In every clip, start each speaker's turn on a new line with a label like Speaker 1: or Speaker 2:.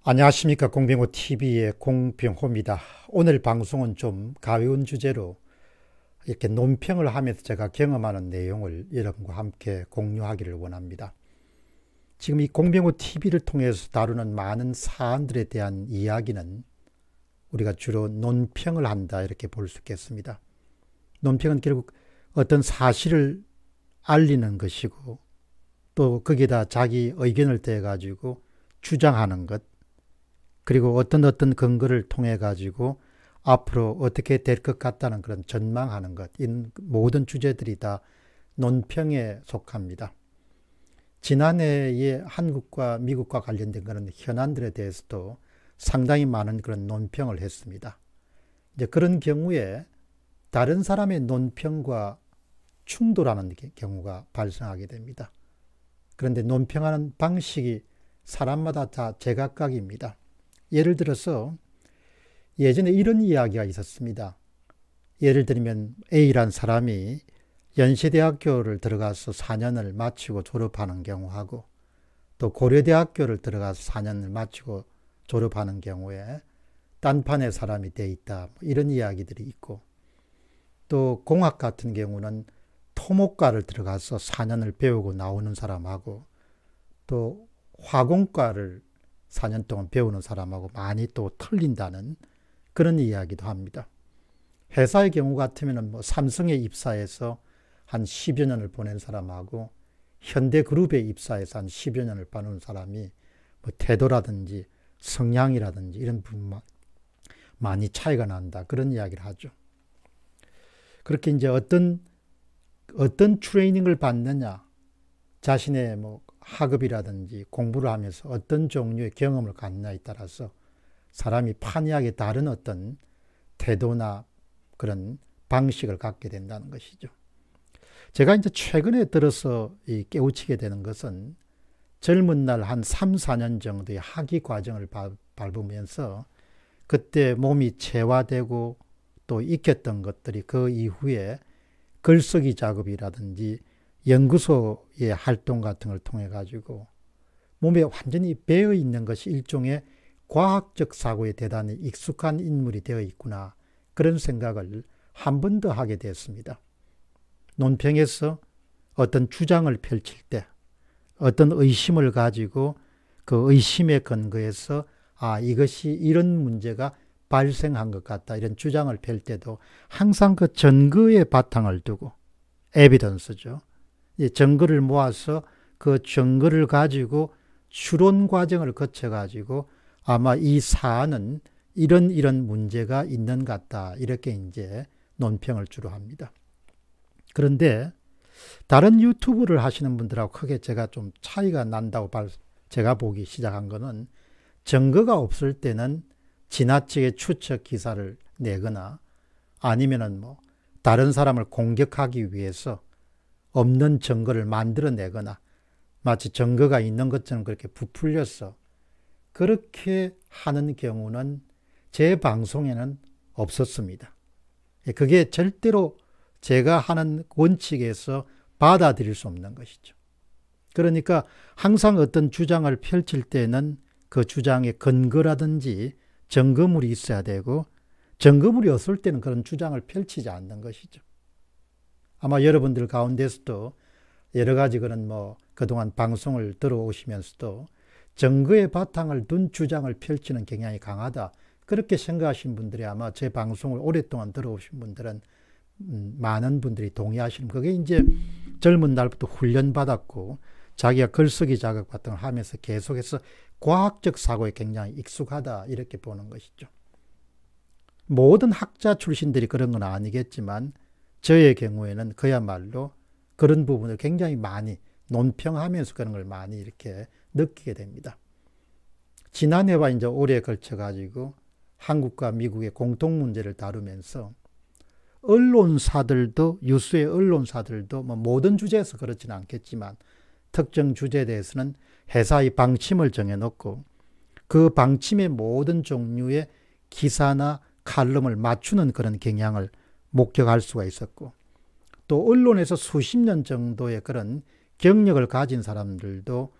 Speaker 1: 안녕하십니까. 공병호TV의 공병호입니다. 오늘 방송은 좀 가벼운 주제로 이렇게 논평을 하면서 제가 경험하는 내용을 여러분과 함께 공유하기를 원합니다. 지금 이 공병호TV를 통해서 다루는 많은 사안들에 대한 이야기는 우리가 주로 논평을 한다 이렇게 볼 수 있겠습니다. 논평은 결국 어떤 사실을 알리는 것이고 또 거기에다 자기 의견을 대해 가지고 주장하는 것, 그리고 어떤 근거를 통해 가지고 앞으로 어떻게 될 것 같다는 그런 전망하는 것, 이 모든 주제들이 다 논평에 속합니다. 지난해에 한국과 미국과 관련된 그런 현안들에 대해서도 상당히 많은 그런 논평을 했습니다. 이제 그런 경우에 다른 사람의 논평과 충돌하는 경우가 발생하게 됩니다. 그런데 논평하는 방식이 사람마다 다 제각각입니다. 예를 들어서 예전에 이런 이야기가 있었습니다. 예를 들면 A란 사람이 연세대학교를 들어가서 4년을 마치고 졸업하는 경우하고 또 고려대학교를 들어가서 4년을 마치고 졸업하는 경우에 딴판의 사람이 돼 있다, 이런 이야기들이 있고, 또 공학 같은 경우는 토목과를 들어가서 4년을 배우고 나오는 사람하고 또 화공과를 4년 동안 배우는 사람하고 많이 또 틀린다는 그런 이야기도 합니다. 회사의 경우 같으면 삼성에 입사해서 한 10여 년을 보낸 사람하고 현대그룹에 입사해서 한 10여 년을 보낸 사람이 태도라든지 성향이라든지 이런 부분 많이 차이가 난다, 그런 이야기를 하죠. 그렇게 이제 어떤 트레이닝을 받느냐, 자신의 학업이라든지 공부를 하면서 어떤 종류의 경험을 갖느냐에 따라서 사람이 판이하게 다른 어떤 태도나 그런 방식을 갖게 된다는 것이죠. 제가 이제 최근에 들어서 깨우치게 되는 것은 젊은 날 한 3, 4년 정도의 학위 과정을 밟으면서 그때 몸이 체화되고 또 익혔던 것들이 그 이후에 글쓰기 작업이라든지 연구소의 활동 같은 걸 통해 가지고 몸에 완전히 배어 있는 것이 일종의 과학적 사고에 대단히 익숙한 인물이 되어 있구나, 그런 생각을 한 번 더 하게 됐습니다. 논평에서 어떤 주장을 펼칠 때 어떤 의심을 가지고 그 의심에 근거해서 이것이 이런 문제가 발생한 것 같다, 이런 주장을 펼 때도 항상 그 근거에 바탕을 두고, 에비던스죠. 증거를 모아서 그 증거를 가지고 추론 과정을 거쳐 가지고 아마 이 사안은 이런 문제가 있는 것 같다, 이렇게 이제 논평을 주로 합니다. 그런데 다른 유튜브를 하시는 분들하고 크게 제가 좀 차이가 난다고 제가 보기 시작한 거는, 증거가 없을 때는 지나치게 추측 기사를 내거나 아니면은 다른 사람을 공격하기 위해서 없는 증거를 만들어내거나 마치 증거가 있는 것처럼 그렇게 부풀려서 그렇게 하는 경우는 제 방송에는 없었습니다. 그게 절대로 제가 하는 원칙에서 받아들일 수 없는 것이죠. 그러니까 항상 어떤 주장을 펼칠 때는 그 주장의 근거라든지 증거물이 있어야 되고, 증거물이 없을 때는 그런 주장을 펼치지 않는 것이죠. 아마 여러분들 가운데서도 여러 가지 그런 그동안 방송을 들어오시면서도 증거의 바탕을 둔 주장을 펼치는 경향이 강하다, 그렇게 생각하신 분들이 아마 제 방송을 오랫동안 들어오신 분들은 많은 분들이 동의하시는, 그게 이제 젊은 날부터 훈련받았고 자기가 글쓰기 작업 같은 걸 하면서 계속해서 과학적 사고에 굉장히 익숙하다, 이렇게 보는 것이죠. 모든 학자 출신들이 그런 건 아니겠지만 저의 경우에는 그야말로 그런 부분을 굉장히 많이 논평하면서 그런 걸 많이 이렇게 느끼게 됩니다. 지난해와 이제 올해에 걸쳐 가지고 한국과 미국의 공통 문제를 다루면서 언론사들도, 유수의 언론사들도 모든 주제에서 그렇지는 않겠지만 특정 주제에 대해서는 회사의 방침을 정해놓고 그 방침의 모든 종류의 기사나 칼럼을 맞추는 그런 경향을 목격할 수가 있었고, 또 언론에서 수십 년 정도의 그런 경력을 가진 사람들도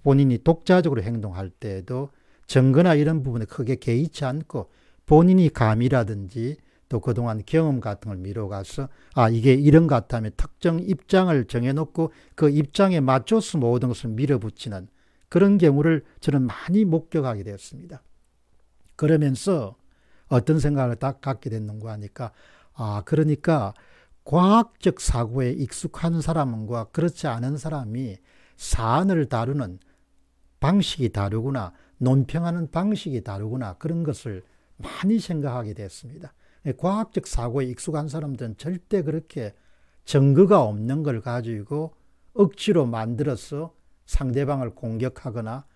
Speaker 1: 본인이 독자적으로 행동할 때에도 증거나 이런 부분에 크게 개의치 않고 본인이 감이라든지 또 그동안 경험 같은 걸 미뤄가서 이게 이런 것 같다면 특정 입장을 정해놓고 그 입장에 맞춰서 모든 것을 밀어붙이는 그런 경우를 저는 많이 목격하게 되었습니다. 그러면서 어떤 생각을 딱 갖게 됐는가 하니까 그러니까 과학적 사고에 익숙한 사람과 그렇지 않은 사람이 사안을 다루는 방식이 다르구나, 논평하는 방식이 다르구나, 그런 것을 많이 생각하게 됐습니다. 과학적 사고에 익숙한 사람들은 절대 그렇게 증거가 없는 걸 가지고 억지로 만들어서 상대방을 공격하거나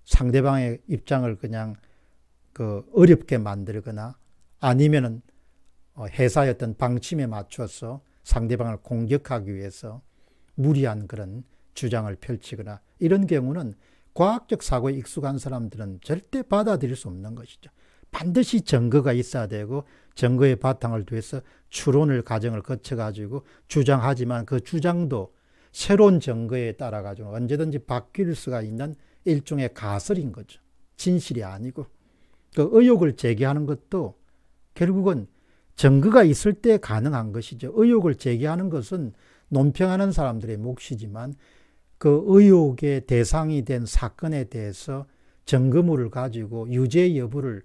Speaker 1: 상대방의 입장을 그냥 어렵게 만들거나 아니면은 회사의 어떤 방침에 맞춰서 상대방을 공격하기 위해서 무리한 그런 주장을 펼치거나 이런 경우는 과학적 사고에 익숙한 사람들은 절대 받아들일 수 없는 것이죠. 반드시 증거가 있어야 되고 증거의 바탕을 두어서 추론을 과정을 거쳐가지고 주장하지만 그 주장도 새로운 증거에 따라 가지고 언제든지 바뀔 수가 있는 일종의 가설인 거죠. 진실이 아니고 그 의혹을 제기하는 것도 결국은 증거가 있을 때 가능한 것이죠. 의혹을 제기하는 것은 논평하는 사람들의 몫이지만 그 의혹의 대상이 된 사건에 대해서 증거물을 가지고 유죄 여부를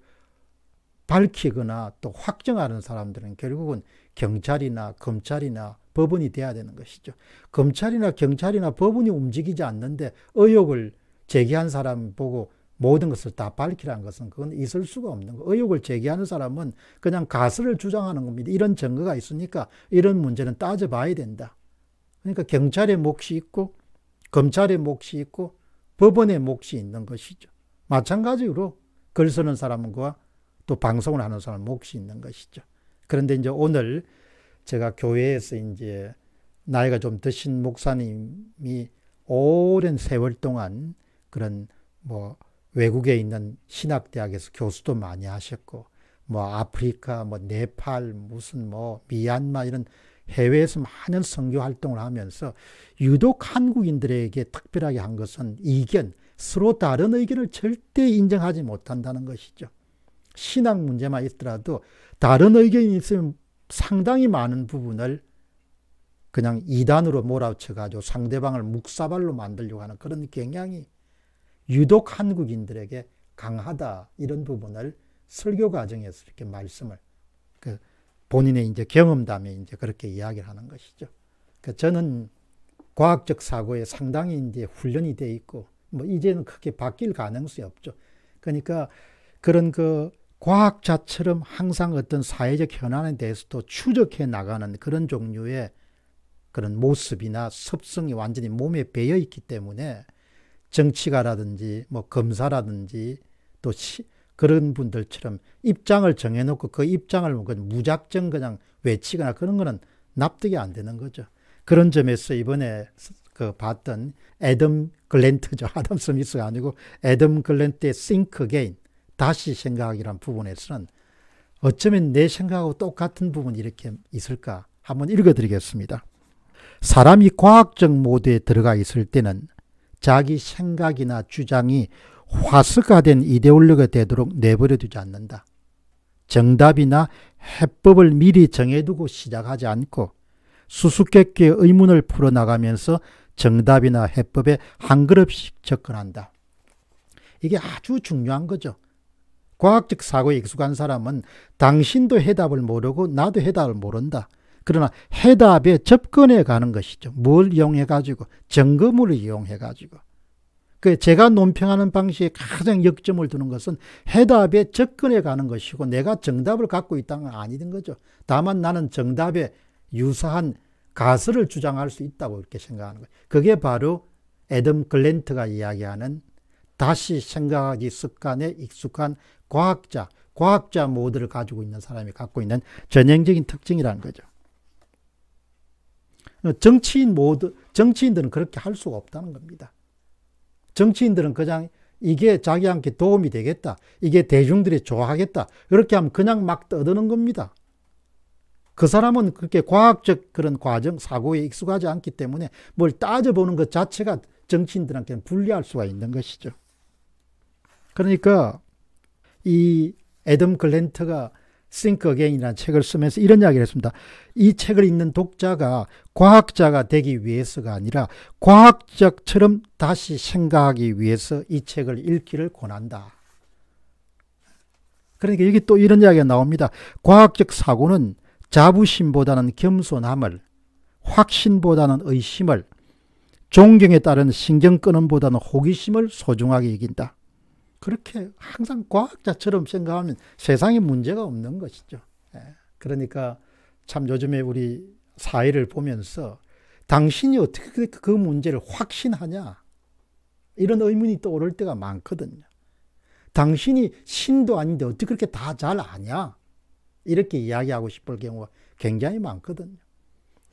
Speaker 1: 밝히거나 또 확정하는 사람들은 결국은 경찰이나 검찰이나 법원이 돼야 되는 것이죠. 검찰이나 경찰이나 법원이 움직이지 않는데 의혹을 제기한 사람 보고 모든 것을 다 밝히라는 것은 그건 있을 수가 없는 거예요. 의혹을 제기하는 사람은 그냥 가설을 주장하는 겁니다. 이런 증거가 있으니까 이런 문제는 따져봐야 된다. 그러니까 경찰의 몫이 있고 검찰의 몫이 있고 법원의 몫이 있는 것이죠. 마찬가지로 글 쓰는 사람과 또 방송을 하는 사람 몫이 있는 것이죠. 그런데 이제 오늘 제가 교회에서 이제 나이가 좀 드신 목사님이 오랜 세월 동안 그런 외국에 있는 신학대학에서 교수도 많이 하셨고 아프리카 네팔 무슨 미얀마 이런 해외에서 많은 선교 활동을 하면서 유독 한국인들에게 특별하게 한 것은 이견, 서로 다른 의견을 절대 인정하지 못한다는 것이죠. 신학 문제만 있더라도 다른 의견이 있으면 상당히 많은 부분을 그냥 이단으로 몰아쳐가지고 상대방을 묵사발로 만들려고 하는 그런 경향이 유독 한국인들에게 강하다. 이런 부분을 설교 과정에서 이렇게 말씀을 본인의 이제 경험담에 이제 그렇게 이야기를 하는 것이죠. 저는 과학적 사고에 상당히 이제 훈련이 돼 있고 이제는 크게 바뀔 가능성이 없죠. 그러니까 그런 과학자처럼 항상 어떤 사회적 현안에 대해서도 추적해 나가는 그런 종류의 그런 모습이나 습성이 완전히 몸에 배어 있기 때문에 정치가라든지 검사라든지 또 그런 분들처럼 입장을 정해놓고 그 입장을 무작정 그냥 외치거나 그런 거는 납득이 안 되는 거죠. 그런 점에서 이번에 봤던 애덤 글랜트죠. 아담 스미스가 아니고 애덤 글랜트의 Think Again, 다시 생각하기란 부분에서는 어쩌면 내 생각하고 똑같은 부분이 이렇게 있을까 한번 읽어드리겠습니다. 사람이 과학적 모드에 들어가 있을 때는 자기 생각이나 주장이 화석화된 이데올로기가 되도록 내버려두지 않는다. 정답이나 해법을 미리 정해두고 시작하지 않고 수수께끼의 의문을 풀어나가면서 정답이나 해법에 한 걸음씩 접근한다. 이게 아주 중요한 거죠. 과학적 사고에 익숙한 사람은 당신도 해답을 모르고 나도 해답을 모른다. 그러나 해답에 접근해 가는 것이죠. 뭘 이용해가지고? 증거물을 이용해가지고. 제가 논평하는 방식에 가장 역점을 두는 것은 해답에 접근해 가는 것이고 내가 정답을 갖고 있다는 건 아니던 거죠. 다만 나는 정답에 유사한 가설을 주장할 수 있다고 이렇게 생각하는 거예요. 그게 바로 애덤 글랜트가 이야기하는 다시 생각하기 습관에 익숙한 과학자 모드를 가지고 있는 사람이 갖고 있는 전형적인 특징이라는 거죠. 정치인들은 그렇게 할 수가 없다는 겁니다. 정치인들은 그냥 이게 자기한테 도움이 되겠다. 이게 대중들이 좋아하겠다. 그렇게 하면 그냥 막 떠드는 겁니다. 그 사람은 그렇게 과학적 그런 과정, 사고에 익숙하지 않기 때문에 뭘 따져보는 것 자체가 정치인들한테는 불리할 수가 있는 것이죠. 그러니까 이 애덤 글랜트가 Think Again이라는 책을 쓰면서 이런 이야기를 했습니다. 이 책을 읽는 독자가 과학자가 되기 위해서가 아니라 과학자처럼 다시 생각하기 위해서 이 책을 읽기를 권한다. 그러니까 여기 또 이런 이야기가 나옵니다. 과학적 사고는 자부심보다는 겸손함을, 확신보다는 의심을, 존경에 따른 신경 끄는보다는 호기심을 소중하게 여긴다. 그렇게 항상 과학자처럼 생각하면 세상에 문제가 없는 것이죠. 그러니까 참 요즘에 우리 사회를 보면서 당신이 어떻게 그 문제를 확신하냐? 이런 의문이 떠오를 때가 많거든요. 당신이 신도 아닌데 어떻게 그렇게 다 잘 아냐? 이렇게 이야기하고 싶을 경우가 굉장히 많거든요.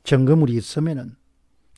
Speaker 1: 증거물이 있으면은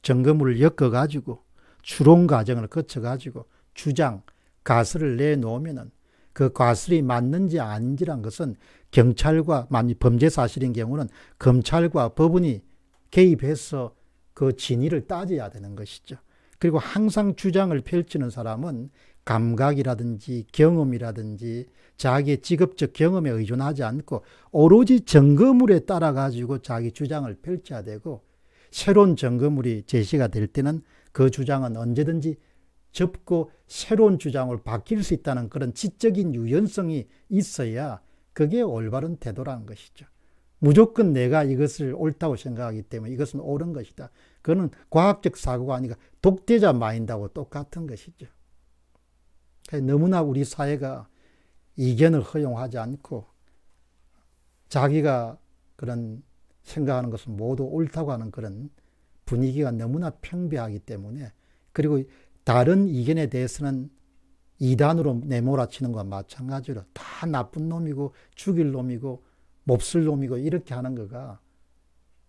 Speaker 1: 증거물을 엮어가지고 추론 과정을 거쳐가지고 주장, 가설을 내놓으면은 그 가설이 맞는지 아닌지란 것은 경찰과, 만약 범죄 사실인 경우는 검찰과 법원이 개입해서 그 진위를 따져야 되는 것이죠. 그리고 항상 주장을 펼치는 사람은 감각이라든지 경험이라든지 자기의 직업적 경험에 의존하지 않고 오로지 증거물에 따라 가지고 자기 주장을 펼쳐야 되고, 새로운 증거물이 제시가 될 때는 그 주장은 언제든지 접고 새로운 주장을 바뀔 수 있다는 그런 지적인 유연성이 있어야 그게 올바른 태도라는 것이죠. 무조건 내가 이것을 옳다고 생각하기 때문에 이것은 옳은 것이다. 그거는 과학적 사고가 아니라 독재자 마인드하고 똑같은 것이죠. 너무나 우리 사회가 이견을 허용하지 않고 자기가 그런 생각하는 것은 모두 옳다고 하는 그런 분위기가 너무나 평배하기 때문에, 그리고 다른 이견에 대해서는 이단으로 내몰아치는 것과 마찬가지로 다 나쁜 놈이고 죽일 놈이고 몹쓸 놈이고 이렇게 하는 거가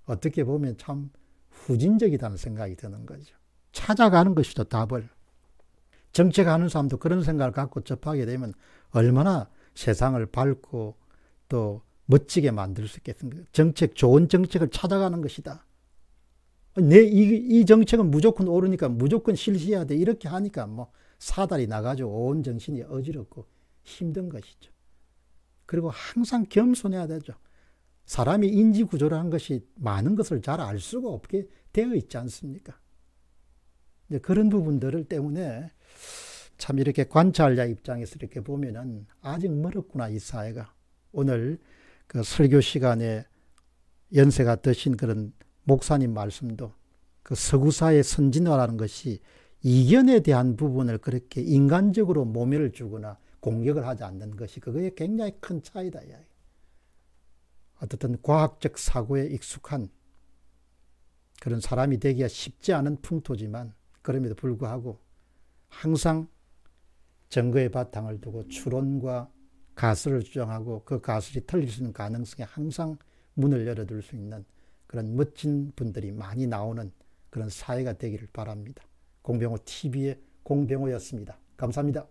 Speaker 1: 어떻게 보면 참 후진적이다는 생각이 드는 거죠. 찾아가는 것이죠, 답을. 정책하는 사람도 그런 생각을 갖고 접하게 되면 얼마나 세상을 밝고 또 멋지게 만들 수 있겠습니까? 좋은 정책을 찾아가는 것이다. 이 정책은 무조건 옳으니까 무조건 실시해야 돼. 이렇게 하니까 뭐 사달이 나가지고 온 정신이 어지럽고 힘든 것이죠. 그리고 항상 겸손해야 되죠. 사람이 인지구조라는 것이 많은 것을 잘 알 수가 없게 되어 있지 않습니까? 그런 부분들 때문에 참 이렇게 관찰자 입장에서 이렇게 보면은 아직 멀었구나, 이 사회가. 오늘 그 설교 시간에 연세가 드신 그런 목사님 말씀도 그 서구사의 선진화라는 것이 이견에 대한 부분을 그렇게 인간적으로 모멸을 주거나 공격을 하지 않는 것이 그거에 굉장히 큰 차이다. 어떻든 과학적 사고에 익숙한 그런 사람이 되기가 쉽지 않은 풍토지만 그럼에도 불구하고 항상 증거의 바탕을 두고 추론과 가설을 주장하고 그 가설이 틀릴 수 있는 가능성에 항상 문을 열어둘 수 있는 그런 멋진 분들이 많이 나오는 그런 사회가 되기를 바랍니다. 공병호 TV의 공병호였습니다. 감사합니다.